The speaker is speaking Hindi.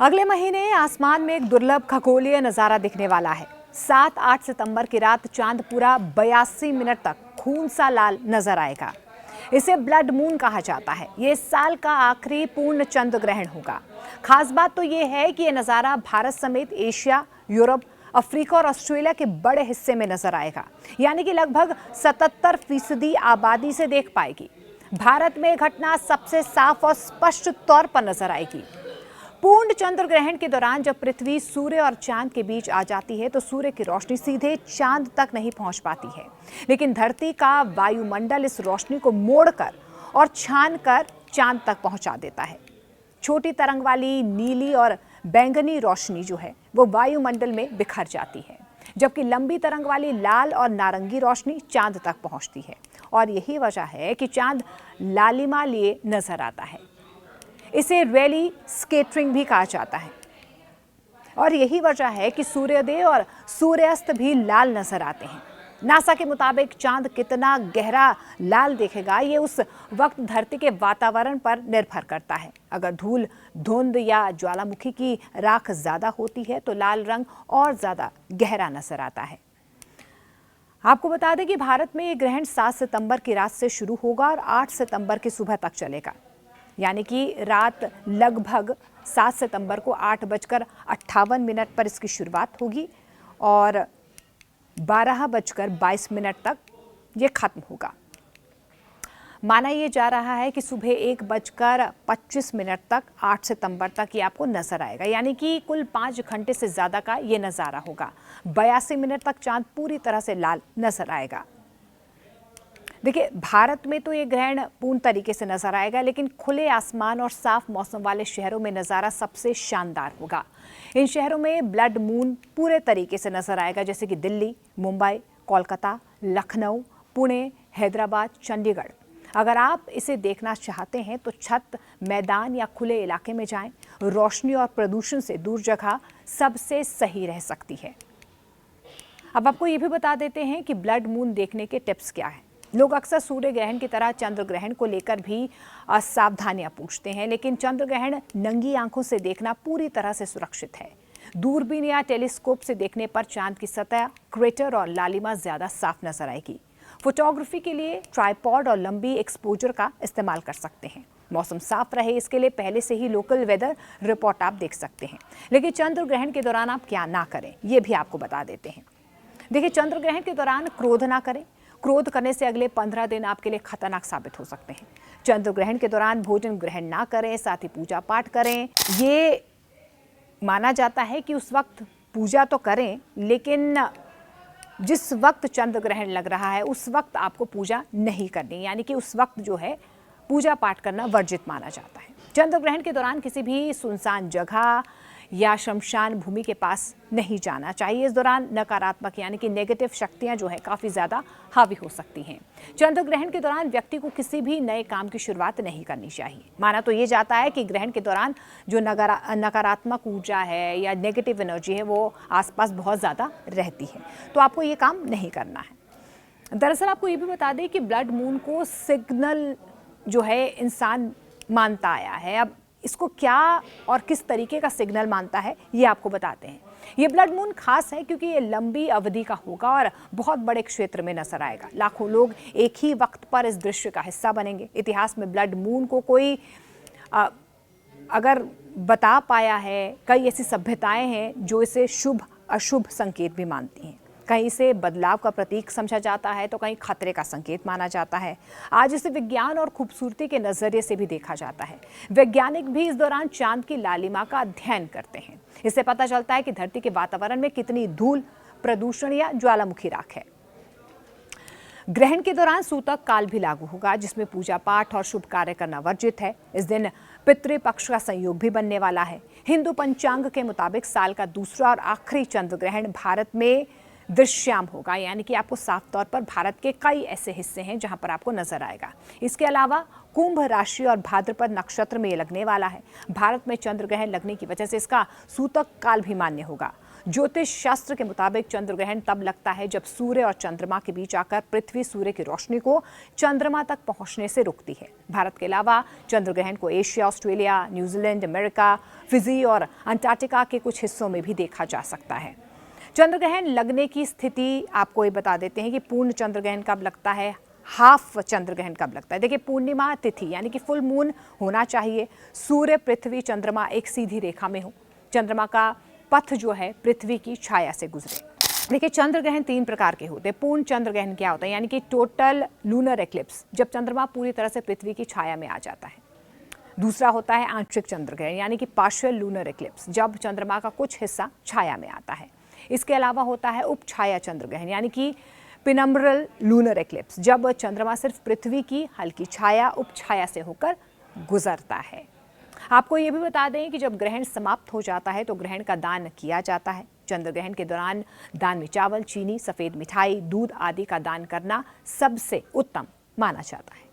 अगले महीने आसमान में एक दुर्लभ खगोलीय नजारा दिखने वाला है। 7-8 सितंबर की रात चांद पूरा 82 मिनट तक खून सा लाल नजर आएगा। इसे ब्लड मून कहा जाता है। ये इस साल का आखिरी पूर्ण चंद्र ग्रहण होगा। खास बात तो ये है कि यह नजारा भारत समेत एशिया, यूरोप, अफ्रीका और ऑस्ट्रेलिया के बड़े हिस्से में नजर आएगा, यानी कि लगभग 77% आबादी से देख पाएगी। भारत में घटना सबसे साफ और स्पष्ट तौर पर नजर आएगी। पूर्ण चंद्र ग्रहण के दौरान जब पृथ्वी सूर्य और चांद के बीच आ जाती है तो सूर्य की रोशनी सीधे चांद तक नहीं पहुंच पाती है, लेकिन धरती का वायुमंडल इस रोशनी को मोड़कर और छानकर चांद तक पहुंचा देता है। छोटी तरंग वाली नीली और बैंगनी रोशनी जो है वो वायुमंडल में बिखर जाती है, जबकि लंबी तरंग वाली लाल और नारंगी रोशनी चांद तक पहुंचती है। और यही वजह है कि चांद लालिमा लिए नजर आता है। इसे रैली स्कैटरिंग भी कहा जाता है। और यही वजह है कि सूर्योदय और सूर्यास्त भी लाल नजर आते हैं। नासा के मुताबिक चांद कितना गहरा लाल दिखेगा ये उस वक्त धरती के वातावरण पर निर्भर करता है। अगर धूल, धुंध या ज्वालामुखी की राख ज्यादा होती है तो लाल रंग और ज्यादा गहरा नजर आता है। आपको बता दें कि भारत में ये ग्रहण 7 सितंबर की रात से शुरू होगा और 8 सितंबर की सुबह तक चलेगा, यानी कि रात लगभग 7 सितंबर को 8:58 पर इसकी शुरुआत होगी और 12:22 तक ये खत्म होगा। माना यह जा रहा है कि सुबह 1:25 तक 8 सितंबर तक ये आपको नजर आएगा, यानी कि कुल 5 घंटे से ज्यादा का ये नजारा होगा। 82 मिनट तक चांद पूरी तरह से लाल नजर आएगा। देखिए, भारत में तो ये ग्रहण पूर्ण तरीके से नजर आएगा, लेकिन खुले आसमान और साफ मौसम वाले शहरों में नजारा सबसे शानदार होगा। इन शहरों में ब्लड मून पूरे तरीके से नजर आएगा, जैसे कि दिल्ली, मुंबई, कोलकाता, लखनऊ, पुणे, हैदराबाद, चंडीगढ़। अगर आप इसे देखना चाहते हैं तो छत, मैदान या खुले इलाके में जाएं। रोशनी और प्रदूषण से दूर जगह सबसे सही रह सकती है। अब आपको ये भी बता देते हैं कि ब्लड मून देखने के टिप्स क्या हैं। लोग अक्सर सूर्य ग्रहण की तरह चंद्र ग्रहण को लेकर भी सावधानियां पूछते हैं, लेकिन चंद्र ग्रहण नंगी आंखों से देखना पूरी तरह से सुरक्षित है। दूरबीन या टेलीस्कोप से देखने पर चांद की सतह, क्रेटर और लालिमा ज्यादा साफ नजर आएगी। फोटोग्राफी के लिए ट्राइपॉड और लंबी एक्सपोजर का इस्तेमाल कर सकते हैं। मौसम साफ रहे इसके लिए पहले से ही लोकल वेदर रिपोर्ट आप देख सकते हैं। लेकिन चंद्र ग्रहण के दौरान आप क्या ना करें ये भी आपको बता देते हैं। देखिए, चंद्र ग्रहण के दौरान क्रोध ना करें। क्रोध करने से अगले 15 दिन आपके लिए खतरनाक साबित हो सकते हैं। चंद्र ग्रहण के दौरान भोजन ग्रहण ना करें, साथ ही पूजा पाठ करें। ये माना जाता है कि उस वक्त पूजा तो करें, लेकिन जिस वक्त चंद्र ग्रहण लग रहा है उस वक्त आपको पूजा नहीं करनी, यानी कि उस वक्त जो है पूजा पाठ करना वर्जित माना जाता है। चंद्र ग्रहण के दौरान किसी भी सुनसान जगह या शमशान भूमि के पास नहीं जाना चाहिए। इस दौरान नकारात्मक यानी कि नेगेटिव शक्तियां जो है काफ़ी ज़्यादा हावी हो सकती हैं। चंद्र ग्रहण के दौरान व्यक्ति को किसी भी नए काम की शुरुआत नहीं करनी चाहिए। माना तो ये जाता है कि ग्रहण के दौरान जो नकारात्मक ऊर्जा है या नेगेटिव एनर्जी है वो आसपास बहुत ज़्यादा रहती है, तो आपको ये काम नहीं करना है। दरअसल आपको ये भी बता दें कि ब्लड मून को सिग्नल जो है इंसान मानता आया है। अब इसको क्या और किस तरीके का सिग्नल मानता है ये आपको बताते हैं। ये ब्लड मून खास है क्योंकि ये लंबी अवधि का होगा और बहुत बड़े क्षेत्र में नजर आएगा। लाखों लोग एक ही वक्त पर इस दृश्य का हिस्सा बनेंगे। इतिहास में ब्लड मून को कोई अगर बता पाया है, कई ऐसी सभ्यताएं हैं जो इसे शुभ अशुभ संकेत भी मानती हैं। कहीं इसे बदलाव का प्रतीक समझा जाता है तो कहीं खतरे का संकेत माना जाता है। आज इसे विज्ञान और खूबसूरती के नजरिए से भी देखा जाता है। वैज्ञानिक भी इस दौरान चांद की लालिमा का अध्ययन करते हैं। इससे पता चलता है कि धरती के वातावरण में कितनी धूल, प्रदूषण या ज्वालामुखी राख है। ग्रहण के दौरान सूतक काल भी लागू होगा, जिसमें पूजा पाठ और शुभ कार्य करना वर्जित है। इस दिन पितृपक्ष का संयोग भी बनने वाला है। हिंदू पंचांग के मुताबिक साल का दूसरा और आखिरी चंद्र ग्रहण भारत में दृश्याम होगा, यानी कि आपको साफ तौर पर भारत के कई ऐसे हिस्से हैं जहां पर आपको नजर आएगा। इसके अलावा कुंभ राशि और भाद्रपद नक्षत्र में ये लगने वाला है। भारत में चंद्र ग्रहण लगने की वजह से इसका सूतक काल भी मान्य होगा। ज्योतिष शास्त्र के मुताबिक चंद्र ग्रहण तब लगता है जब सूर्य और चंद्रमा के बीच आकर पृथ्वी सूर्य की रोशनी को चंद्रमा तक पहुंचने से रोकती है। भारत के अलावा चंद्र ग्रहण को Asia, Australia, New Zealand, America, Fiji और अंटार्कटिका के कुछ हिस्सों में भी देखा जा सकता है। चंद्र ग्रहण लगने की स्थिति आपको ये बता देते हैं कि पूर्ण चंद्र ग्रहण कब लगता है, हाफ चंद्र ग्रहण कब लगता है। देखिए, पूर्णिमा तिथि यानी कि फुल मून होना चाहिए, सूर्य, पृथ्वी, चंद्रमा एक सीधी रेखा में हो, चंद्रमा का पथ जो है पृथ्वी की छाया से गुजरे। देखिए, चंद्र ग्रहण 3 प्रकार के होते हैं। पूर्ण चंद्र ग्रहण क्या होता है, यानी कि टोटल लूनर एक्लिप्स, जब चंद्रमा पूरी तरह से पृथ्वी की छाया में आ जाता है। दूसरा होता है आंशिक चंद्र ग्रहण, यानी कि पार्शियल लूनर एक्लिप्स, जब चंद्रमा का कुछ हिस्सा छाया में आता है। इसके अलावा होता है उपछाया चंद्र ग्रहण, यानी कि पिनम्ब्रल लूनर एक्लिप्स, जब चंद्रमा सिर्फ पृथ्वी की हल्की छाया, उपछाया से होकर गुजरता है। आपको ये भी बता दें कि जब ग्रहण समाप्त हो जाता है तो ग्रहण का दान किया जाता है। चंद्र ग्रहण के दौरान दान में चावल, चीनी, सफेद मिठाई, दूध आदि का दान करना सबसे उत्तम माना जाता है।